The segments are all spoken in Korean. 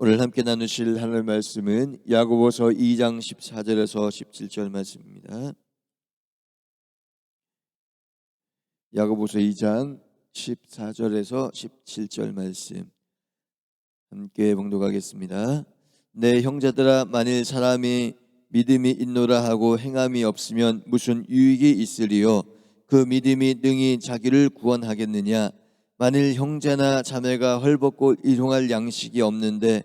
오늘 함께 나누실 하나님의 말씀은 야고보서 2장 14절에서 17절 말씀입니다. 야고보서 2장 14절에서 17절 말씀 함께 봉독하겠습니다. 내 형제들아, 만일 사람이 믿음이 있노라 하고 행함이 없으면 무슨 유익이 있으리요? 그 믿음이 능히 자기를 구원하겠느냐? 만일 형제나 자매가 헐벗고 일용할 양식이 없는데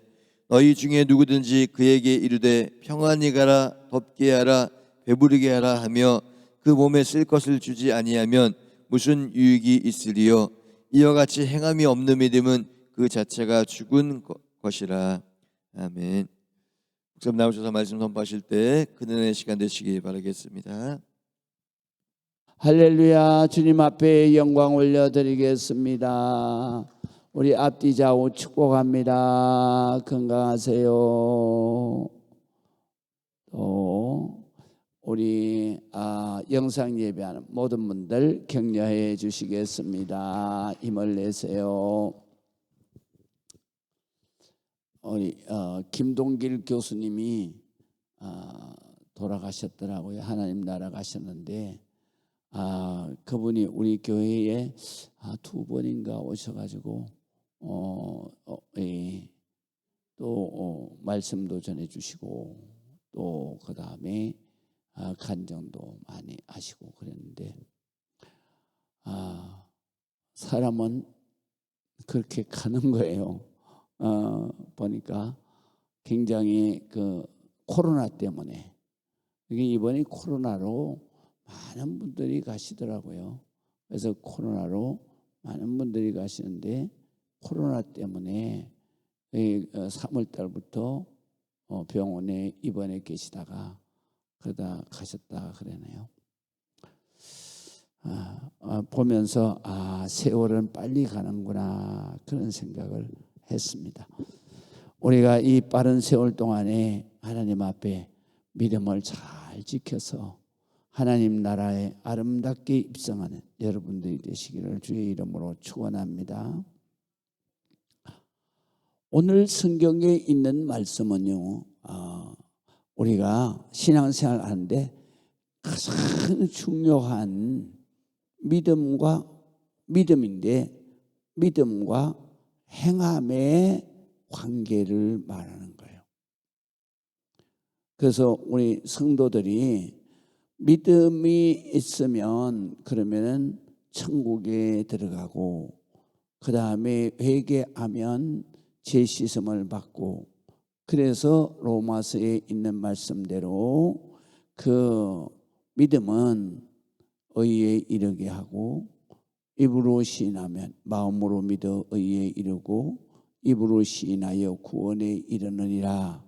너희 중에 누구든지 그에게 이르되 평안히 가라, 덥게 하라, 배부르게 하라 하며 그 몸에 쓸 것을 주지 아니하면 무슨 유익이 있으리요? 이와 같이 행함이 없는 믿음은 그 자체가 죽은 것이라. 아멘. 목사님 나오셔서 말씀 선포하실 때 그늘의 시간 되시기 바라겠습니다. 할렐루야. 주님 앞에 영광 올려드리겠습니다. 우리 앞뒤 좌우 축복합니다. 건강하세요. 또 우리 영상 예배하는 모든 분들 격려해 주시겠습니다. 힘을 내세요. 우리 김동길 교수님이 돌아가셨더라고요. 하나님 나라 가셨는데 그분이 우리 교회에 두 번인가 오셔가지고 또 말씀도 전해주시고 또 그 다음에 간정도 많이 하시고 그랬는데 사람은 그렇게 가는 거예요. 보니까 굉장히 그 코로나 때문에 이게 이번에 코로나로 많은 분들이 가시더라고요. 그래서 코로나로 많은 분들이 가시는데 코로나 때문에 3월 달부터 병원에 입원해 계시다가 그러다 가셨다 그러네요. 보면서 세월은 빨리 가는구나 그런 생각을 했습니다. 우리가 이 빠른 세월 동안에 하나님 앞에 믿음을 잘 지켜서 하나님 나라에 아름답게 입성하는 여러분들이 되시기를 주의 이름으로 축원합니다. 오늘 성경에 있는 말씀은요, 우리가 신앙생활 하는데 가장 중요한 믿음인데 믿음과 행함의 관계를 말하는 거예요. 그래서 우리 성도들이 믿음이 있으면 그러면은 천국에 들어가고 그 다음에 회개하면 죄 씻음을 받고 그래서 로마서에 있는 말씀대로 그 믿음은 의에 이르게 하고 입으로 시인하면 마음으로 믿어 의에 이르고 입으로 시인하여 구원에 이르느니라.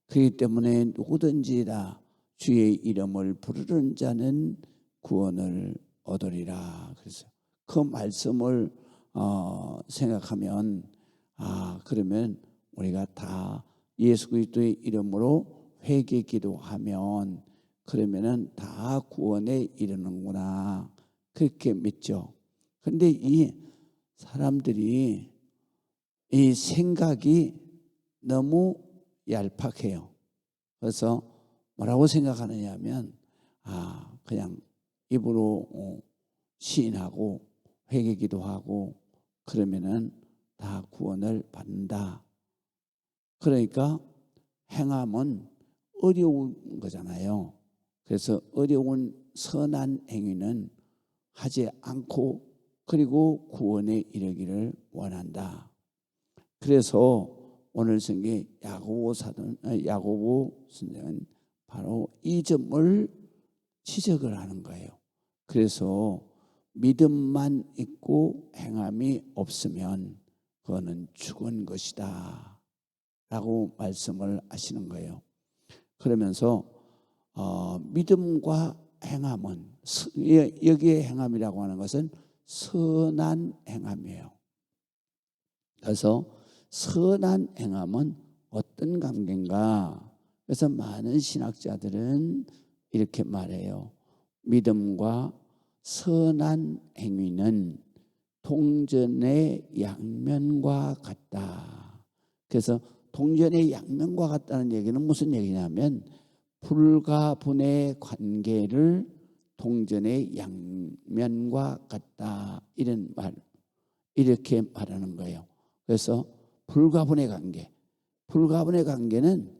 그렇기 때문에 누구든지 다 주의 이름을 부르는 자는 구원을 얻으리라. 그래서 그 말씀을 생각하면 그러면 우리가 다 예수 그리스도의 이름으로 회개 기도하면 그러면은 다 구원에 이르는구나 그렇게 믿죠. 근데 이 사람들이 이 생각이 너무 얄팍해요. 그래서 뭐라고 생각하느냐 하면 그냥 입으로 시인하고 회개 기도하고 그러면은 다 구원을 받는다. 그러니까 행함은 어려운 거잖아요. 그래서 어려운 선한 행위는 하지 않고 그리고 구원에 이르기를 원한다. 그래서 오늘 성경 야고보 선생은 바로 이 점을 지적을 하는 거예요. 그래서 믿음만 있고 행함이 없으면 그거는 죽은 것이다 라고 말씀을 하시는 거예요. 그러면서 믿음과 행함은 여기에 행함이라고 하는 것은 선한 행함이에요. 그래서 선한 행함은 어떤 관계인가? 그래서 많은 신학자들은 이렇게 말해요. 믿음과 선한 행위는 동전의 양면과 같다. 그래서 동전의 양면과 같다는 얘기는 무슨 얘기냐면 불가분의 관계를 동전의 양면과 같다, 이런 말, 이렇게 말하는 거예요. 그래서 불가분의 관계는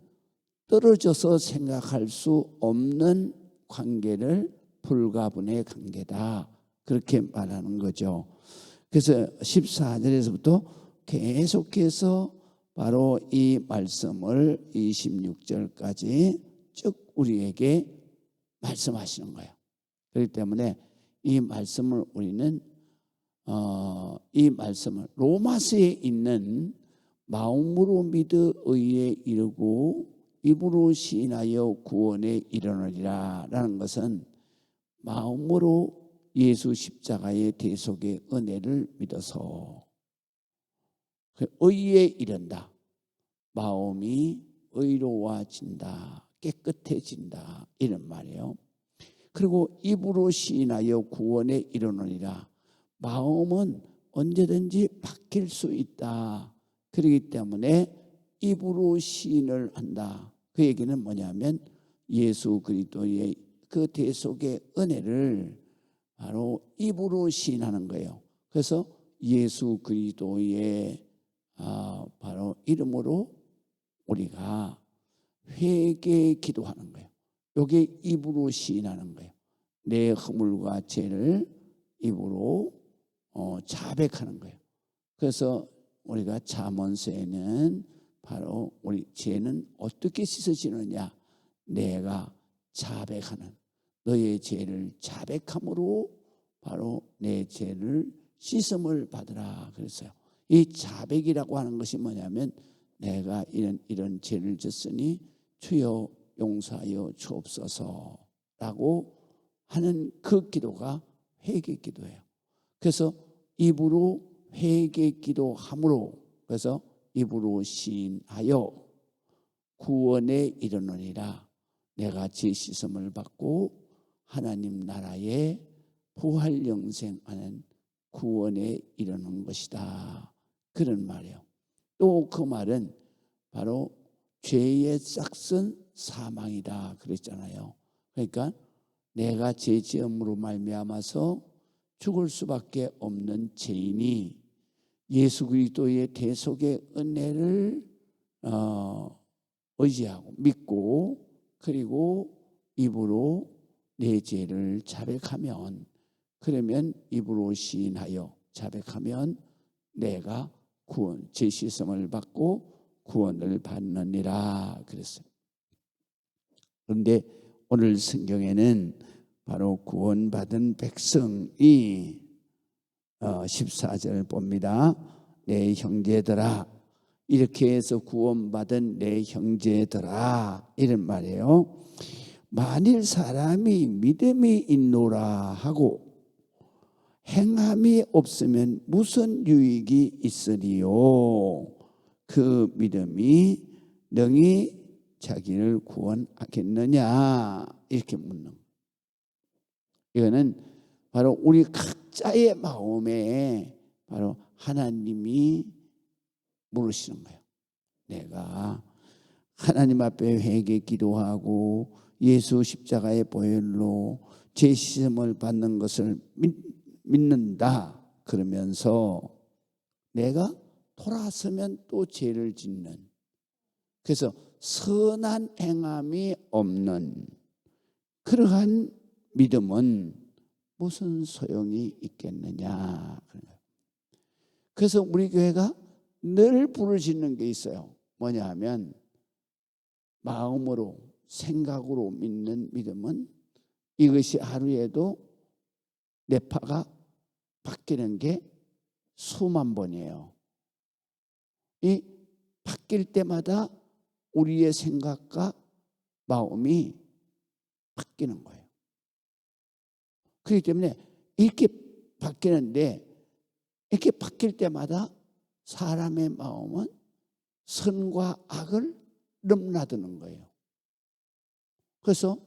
떨어져서 생각할 수 없는 관계를 불가분의 관계다, 그렇게 말하는 거죠. 그래서 14절에서부터 계속해서 바로 이 말씀을 26절까지 쭉 우리에게 말씀하시는 거예요. 그렇기 때문에 이 말씀을 우리는 이 말씀을 로마서에 있는 마음으로 믿어 의에 이르고 입으로 시인하여 구원에 이르느니라 라는 것은 마음으로 예수 십자가의 대속의 은혜를 믿어서 의에 이른다. 마음이 의로워진다, 깨끗해진다, 이런 말이에요. 그리고 입으로 시인하여 구원에 이르느니라. 마음은 언제든지 바뀔 수 있다. 그렇기 때문에 입으로 시인을 한다. 그 얘기는 뭐냐면 예수 그리스도의 그 대속의 은혜를 바로 입으로 시인하는 거예요. 그래서 예수 그리스도의 바로 이름으로 우리가 회개 기도하는 거예요. 이게 입으로 시인하는 거예요. 내 허물과 죄를 입으로 자백하는 거예요. 그래서 우리가 잠언서에는 바로 우리 죄는 어떻게 씻어지느냐, 내가 자백하는, 너의 죄를 자백함으로 바로 내 죄를 씻음을 받으라 그랬어요. 이 자백이라고 하는 것이 뭐냐면 내가 이런 죄를 졌으니 주여 용서하여 주옵소서라고 하는 그 기도가 회개 기도예요. 그래서 입으로 회개 기도함으로, 그래서 입으로 시인하여 구원에 이르느니라. 내가 죄 씻음을 받고 하나님 나라에 부활 영생하는 구원에 이르는 것이다, 그런 말이에요. 또 그 말은 바로 죄의 싹은 사망이다 그랬잖아요. 그러니까 내가 죄 지음으로 말미암아서 죽을 수밖에 없는 죄인이 예수 그리스도의 대속의 은혜를 의지하고 믿고 그리고 입으로 내 죄를 자백하면, 그러면 입으로 시인하여 자백하면 내가 구원, 죄 씻음을 받고 구원을 받느니라 그랬어요. 그런데 오늘 성경에는 바로 구원받은 백성이 14절 봅니다. 내 형제들아, 이렇게 해서 구원받은 내 형제들아, 이런 말이에요. 만일 사람이 믿음이 있노라 하고 행함이 없으면 무슨 유익이 있으리요? 그 믿음이 능히 자기를 구원하겠느냐? 이렇게 묻는 거예요. 이거는 바로 우리 각자의 마음에 바로 하나님이 물으시는 거예요. 내가 하나님 앞에 회개 기도하고 예수 십자가의 보혈로 죄 씻음을 받는 것을 믿는다 그러면서 내가 돌아서면 또 죄를 짓는, 그래서 선한 행함이 없는 그러한 믿음은 무슨 소용이 있겠느냐. 그래서 우리 교회가 늘 부르짖는 게 있어요. 뭐냐 하면 마음으로 생각으로 믿는 믿음은 이것이 하루에도 뇌파가 바뀌는 게 수만 번이에요. 이 바뀔 때마다 우리의 생각과 마음이 바뀌는 거예요. 그렇기 때문에 이렇게 바뀌는데, 이렇게 바뀔 때마다 사람의 마음은 선과 악을 넘나드는 거예요. 그래서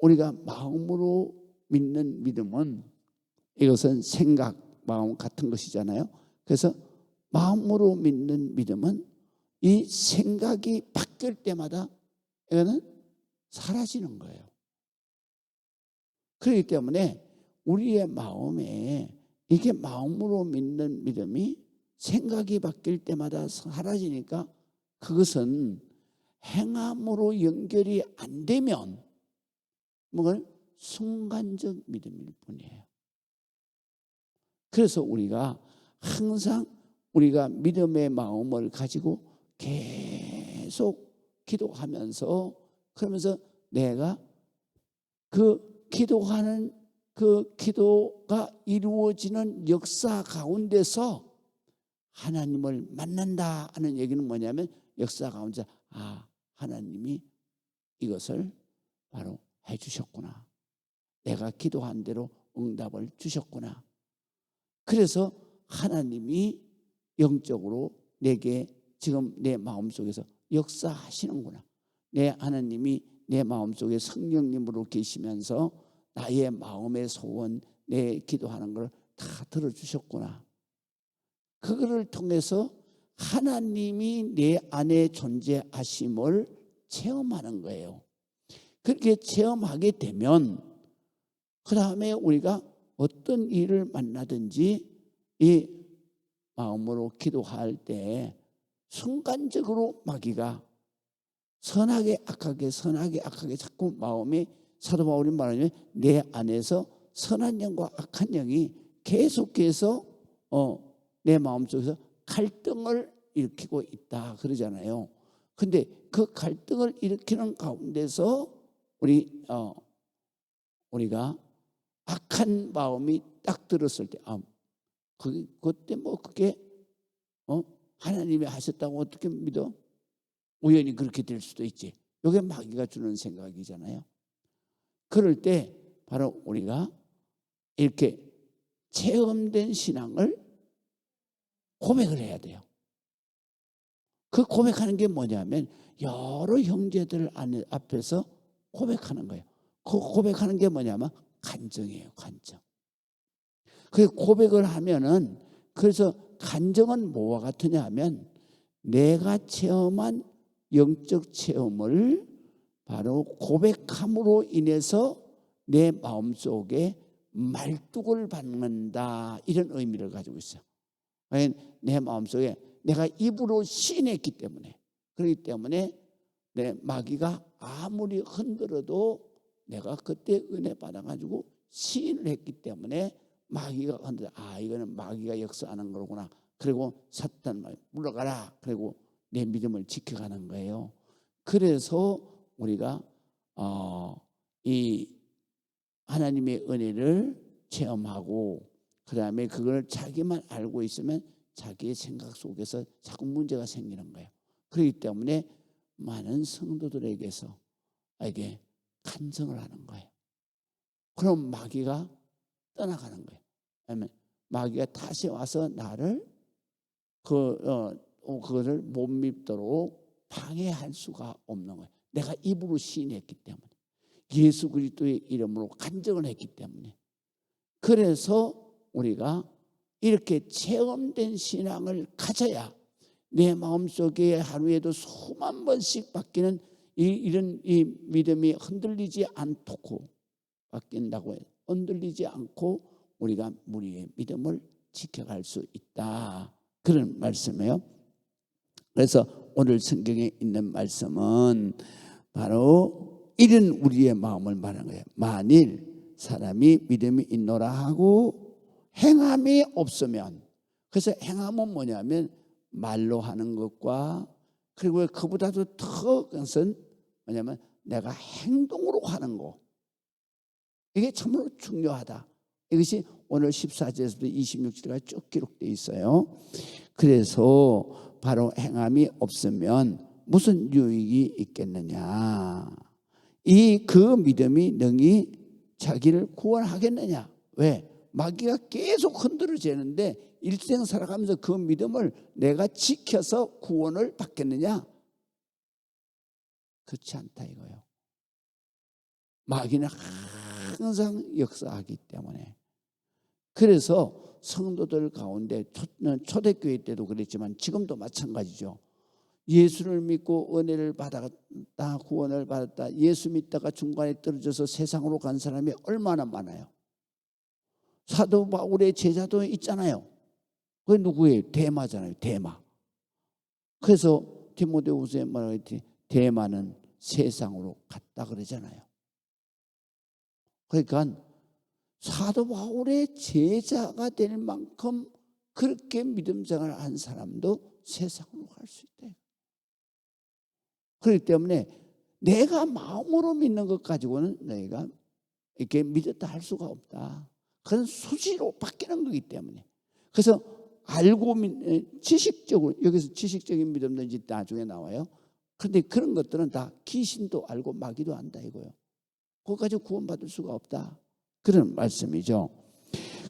우리가 마음으로 믿는 믿음은 이것은 생각, 마음 같은 것이잖아요. 그래서 마음으로 믿는 믿음은 이 생각이 바뀔 때마다 이거는 사라지는 거예요. 그렇기 때문에 우리의 마음에 이게 마음으로 믿는 믿음이 생각이 바뀔 때마다 사라지니까 그것은 행함으로 연결이 안 되면 뭔가 순간적 믿음일 뿐이에요. 그래서 우리가 항상 우리가 믿음의 마음을 가지고 계속 기도하면서 그러면서 내가 그 기도하는 그 기도가 이루어지는 역사 가운데서 하나님을 만난다 하는 얘기는 뭐냐면 역사 가운데 하나님이 이것을 바로 해 주셨구나. 내가 기도한 대로 응답을 주셨구나. 그래서 하나님이 영적으로 내게 지금 내 마음속에서 역사하시는구나. 내 하나님이 내 마음속에 성령님으로 계시면서 나의 마음의 소원, 내 기도하는 걸 다 들어주셨구나. 그거를 통해서 하나님이 내 안에 존재하심을 체험하는 거예요. 그렇게 체험하게 되면 그 다음에 우리가 어떤 일을 만나든지 이 마음으로 기도할 때 순간적으로 마귀가 선하게 악하게 자꾸 마음이 사도 바울이 말하면 내 안에서 선한 영과 악한 영이 계속해서 내 마음속에서 갈등을 일으키고 있다 그러잖아요. 근데 그 갈등을 일으키는 가운데서 우리가 악한 마음이 딱 들었을 때 그때 뭐 그게 하나님이 하셨다고 어떻게 믿어? 우연히 그렇게 될 수도 있지. 이게 마귀가 주는 생각이잖아요. 그럴 때 바로 우리가 이렇게 체험된 신앙을 고백을 해야 돼요. 그 고백하는 게 뭐냐면 여러 형제들 앞에서 고백하는 거예요. 그 고백하는 게 뭐냐면 간증이에요. 간증. 그 고백을 하면은 그래서 간증은 뭐와 같으냐 하면 내가 체험한 영적 체험을 바로 고백함으로 인해서 내 마음속에 말뚝을 받는다 이런 의미를 가지고 있어요. 내 마음속에 내가 입으로 시인했기 때문에 그렇기 때문에 내 마귀가 아무리 흔들어도 내가 그때 은혜 받아가지고 시인을 했기 때문에 마귀가 흔들어 이거는 마귀가 역사하는 거구나. 그리고 사탄 말 물러가라. 그리고 내 믿음을 지켜가는 거예요. 그래서 우리가 이 하나님의 은혜를 체험하고 그 다음에 그걸 자기만 알고 있으면 자기의 생각 속에서 자꾸 문제가 생기는 거예요. 그렇기 때문에 많은 성도들에게서 이게 간증을 하는 거예요. 그럼 마귀가 떠나가는 거예요. 아니면 마귀가 다시 와서 나를 그거를 못 믿도록 방해할 수가 없는 거예요. 내가 입으로 시인했기 때문에 예수 그리스도의 이름으로 간증을 했기 때문에 그래서 우리가 이렇게 체험된 신앙을 가져야 내 마음속에 하루에도 수만 번씩 바뀌는 이런 믿음이 흔들리지 않고 바뀐다고 해요. 흔들리지 않고 우리가 우리의 믿음을 지켜갈 수 있다. 그런 말씀이에요. 그래서 오늘 성경에 있는 말씀은 바로 이런 우리의 마음을 말하는 거예요. 만일 사람이 믿음이 있노라 하고 행함이 없으면, 그래서 행함은 뭐냐면 말로 하는 것과 그리고 그보다도 더 것은 뭐냐면 내가 행동으로 하는 거, 이게 참으로 중요하다. 이것이 오늘 14절에서부터 26절까지 쭉 기록되어 있어요. 그래서 바로 행함이 없으면 무슨 유익이 있겠느냐, 그 믿음이 능히 자기를 구원하겠느냐. 왜? 마귀가 계속 흔들어지는데 일생 살아가면서 그 믿음을 내가 지켜서 구원을 받겠느냐? 그렇지 않다 이거예요. 마귀는 항상 역사하기 때문에. 그래서 성도들 가운데 초대교회 때도 그랬지만 지금도 마찬가지죠. 예수를 믿고 은혜를 받았다, 구원을 받았다, 예수 믿다가 중간에 떨어져서 세상으로 간 사람이 얼마나 많아요. 사도 바울의 제자도 있잖아요. 그게 누구예요? 데마잖아요. 데마. 그래서 디모데후서에 말하기 데마는 세상으로 갔다 그러잖아요. 그러니까 사도 바울의 제자가 될 만큼 그렇게 믿음 생활을 한 사람도 세상으로 갈 수 있다. 그렇기 때문에 내가 마음으로 믿는 것 가지고는 너희가 이렇게 믿었다 할 수가 없다. 그건 수시로 바뀌는 거기 때문에. 그래서 알고 지식적으로, 여기서 지식적인 믿음도 이제 나중에 나와요. 그런데 그런 것들은 다 귀신도 알고 마귀도 안다 이거예요. 그거까지 구원받을 수가 없다. 그런 말씀이죠.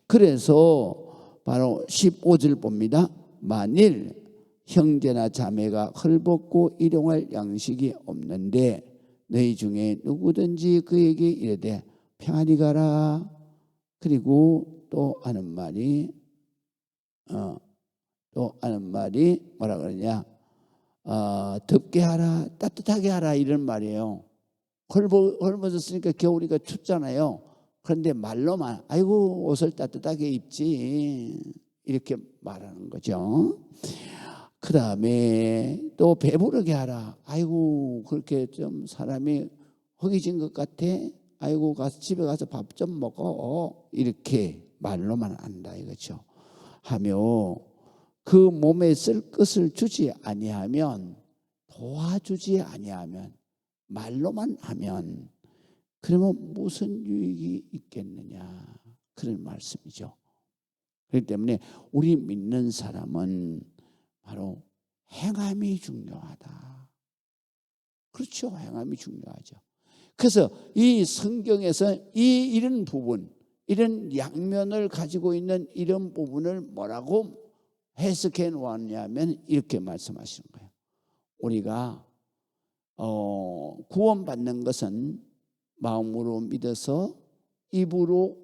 그래서 바로 15절 봅니다. 만일 형제나 자매가 헐벗고 일용할 양식이 없는데 너희 중에 누구든지 그에게 이르되 평안히 가라. 그리고 또 하는 말이 뭐라 그러냐? 덥게 하라, 따뜻하게 하라 이런 말이에요. 헐벗었으니까 겨울이니까 춥잖아요. 그런데 말로만 아이고 옷을 따뜻하게 입지 이렇게 말하는 거죠. 그 다음에 또 배부르게 하라. 아이고 그렇게 좀 사람이 허기진 것 같아. 아이고 가서 집에 가서 밥 좀 먹어. 이렇게 말로만 한다 이거죠. 하며 그 몸에 쓸 것을 주지 아니하면, 도와주지 아니하면, 말로만 하면 그러면 무슨 유익이 있겠느냐 그런 말씀이죠. 그렇기 때문에 우리 믿는 사람은 바로 행함이 중요하다. 그렇죠. 행함이 중요하죠. 그래서 이 성경에서 이런 부분, 이런 양면을 가지고 있는 이런 부분을 뭐라고 해석해 놓았냐면 이렇게 말씀하시는 거예요. 우리가 구원받는 것은 마음으로 믿어서 입으로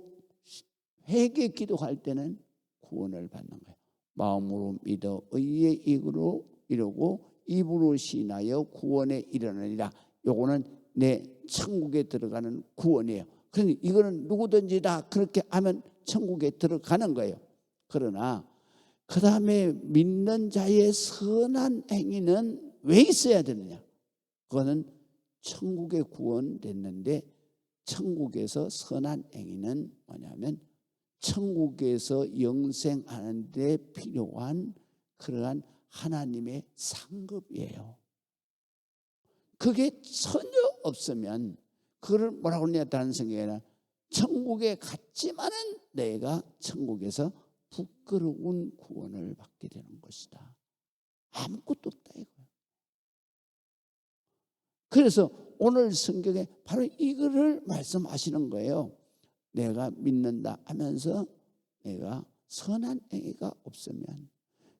회개 기도할 때는 구원을 받는 거예요. 마음으로 믿어 의의 입으로 이루고 입으로 시인하여 구원에 이르느니라. 요거는 내 천국에 들어가는 구원이에요. 그러니까 이거는 누구든지 다 그렇게 하면 천국에 들어가는 거예요. 그러나 그 다음에 믿는 자의 선한 행위는 왜 있어야 되느냐? 그거는 천국에 구원됐는데 천국에서 선한 행위는 뭐냐면 천국에서 영생하는 데 필요한 그러한 하나님의 상급이에요. 그게 전혀 없으면 그걸 뭐라고 그러냐 다른 성경에 아니라 천국에 갔지만은 내가 천국에서 부끄러운 구원을 받게 되는 것이다. 아무것도 없다 이거예요. 그래서 오늘 성경에 바로 이거를 말씀하시는 거예요. 내가 믿는다 하면서 내가 선한 행위가 없으면,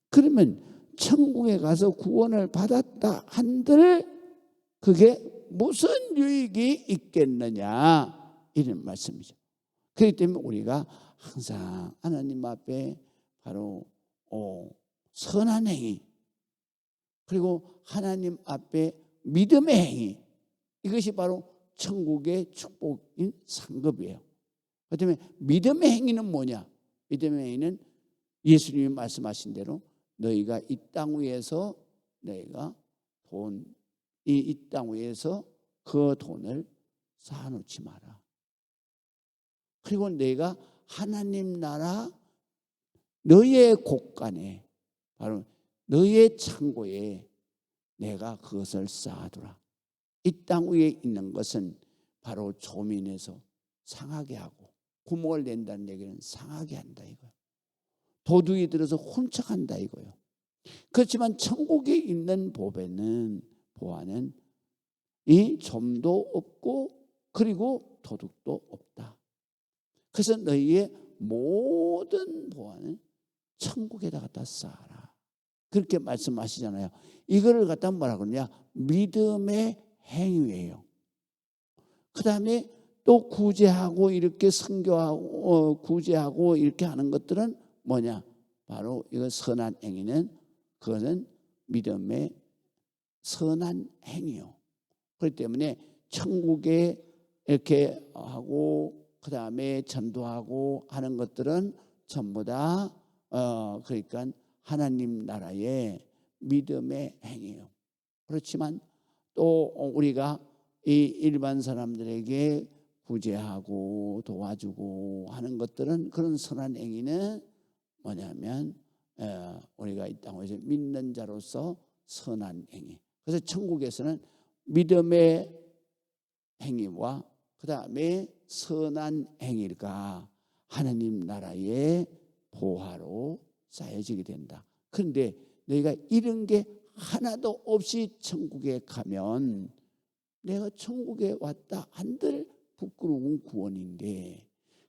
그러면 천국에 가서 구원을 받았다 한들 그게 무슨 유익이 있겠느냐 이런 말씀이죠. 그렇기 때문에 우리가 항상 하나님 앞에 바로 선한 행위, 그리고 하나님 앞에 믿음의 행위, 이것이 바로 천국의 축복인 상급이에요. 그렇다면 믿음의 행위는 뭐냐? 믿음의 행위는 예수님이 말씀하신 대로 너희가 이 땅 위에서 너희가 이 땅 위에서 그 돈을 쌓아놓지 마라. 그리고 너희가 하나님 나라 너희의 곳간에 바로 너희의 창고에 내가 그것을 쌓아두라. 이 땅 위에 있는 것은 바로 조민에서 상하게 하고 구멍을 낸다는 얘기는 상하게 한다 이거예요. 도둑이 들어서 훔쳐간다 이거예요. 그렇지만 천국에 있는 보화는 이 점도 없고 그리고 도둑도 없다. 그래서 너희의 모든 보화는 천국에다 갖다 쌓아라. 그렇게 말씀하시잖아요. 이거를 갖다 뭐라 그러냐? 믿음의 행위예요. 그 다음에 또 구제하고 이렇게 선교하고 구제하고 이렇게 하는 것들은 뭐냐? 바로 이거 선한 행위는 그것은 믿음의 선한 행위요. 그렇기 때문에 천국에 이렇게 하고 그 다음에 전도하고 하는 것들은 전부 다 그러니까 하나님 나라의 믿음의 행위예요. 그렇지만 또 우리가 이 일반 사람들에게 구제하고 도와주고 하는 것들은 그런 선한 행위는 뭐냐면 우리가 이 땅에서 믿는 자로서 선한 행위. 그래서 천국에서는 믿음의 행위와 그 다음에 선한 행위가 하나님 나라의 보화로 쌓여지게 된다. 그런데 너희가 이런 게 하나도 없이 천국에 가면 내가 천국에 왔다 한들 부끄러운 구원인데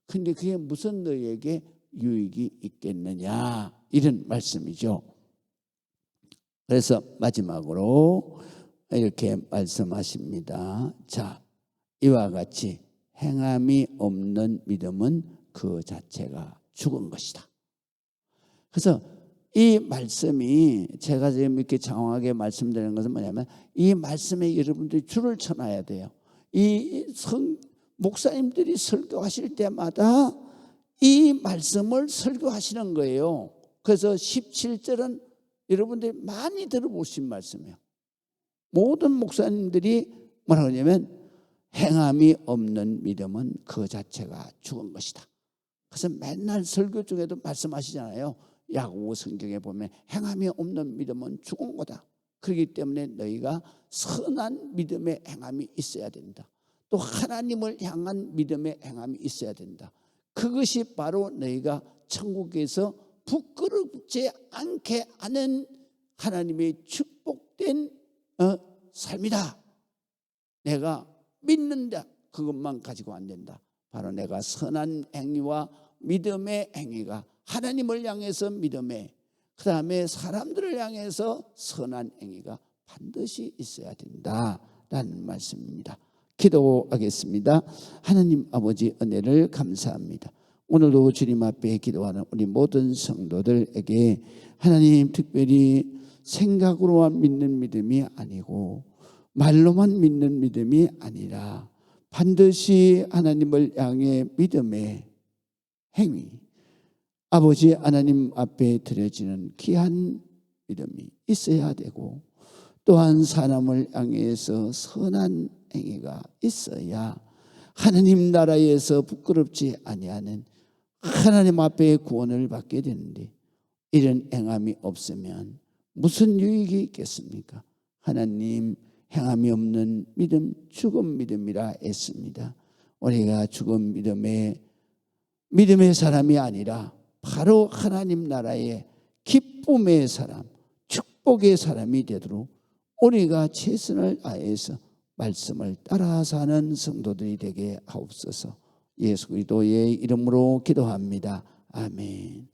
근데 그게 무슨 너희에게 유익이 있겠느냐 이런 말씀이죠. 그래서 마지막으로 이렇게 말씀하십니다. 자, 이와 같이 행함이 없는 믿음은 그 자체가 죽은 것이다. 그래서 이 말씀이 제가 지금 이렇게 장황하게 말씀드리는 것은 뭐냐면 이 말씀에 여러분들이 줄을 쳐놔야 돼요. 이 목사님들이 설교하실 때마다 이 말씀을 설교하시는 거예요. 그래서 17절은 여러분들이 많이 들어보신 말씀이에요. 모든 목사님들이 뭐라고 하냐면 행함이 없는 믿음은 그 자체가 죽은 것이다. 그래서 맨날 설교 중에도 말씀하시잖아요. 야고보 성경에 보면 행함이 없는 믿음은 죽은 거다. 그렇기 때문에 너희가 선한 믿음의 행함이 있어야 된다. 또 하나님을 향한 믿음의 행함이 있어야 된다. 그것이 바로 너희가 천국에서 부끄럽지 않게 하는 하나님의 축복된 삶이다. 내가 믿는다. 그것만 가지고 안 된다. 바로 내가 선한 행위와 믿음의 행위가 하나님을 향해서 믿음의 그 다음에 사람들을 향해서 선한 행위가 반드시 있어야 된다라는 말씀입니다. 기도하겠습니다. 하나님 아버지 은혜를 감사합니다. 오늘도 주님 앞에 기도하는 우리 모든 성도들에게 하나님 특별히 생각으로만 믿는 믿음이 아니고 말로만 믿는 믿음이 아니라 반드시 하나님을 향해 믿음의 행위 아버지 하나님 앞에 드려지는 귀한 믿음이 있어야 되고 또한 사람을 향해서 선한 행위가 있어야 하나님 나라에서 부끄럽지 아니하는 하나님 앞에 구원을 받게 되는데 이런 행함이 없으면 무슨 유익이 있겠습니까? 하나님 행함이 없는 믿음 죽은 믿음이라 했습니다. 우리가 죽은 믿음의 사람이 아니라 바로 하나님 나라의 기쁨의 사람, 축복의 사람이 되도록 우리가 최선을 다해서 말씀을 따라 사는 성도들이 되게 하옵소서. 예수 그리스도의 이름으로 기도합니다. 아멘.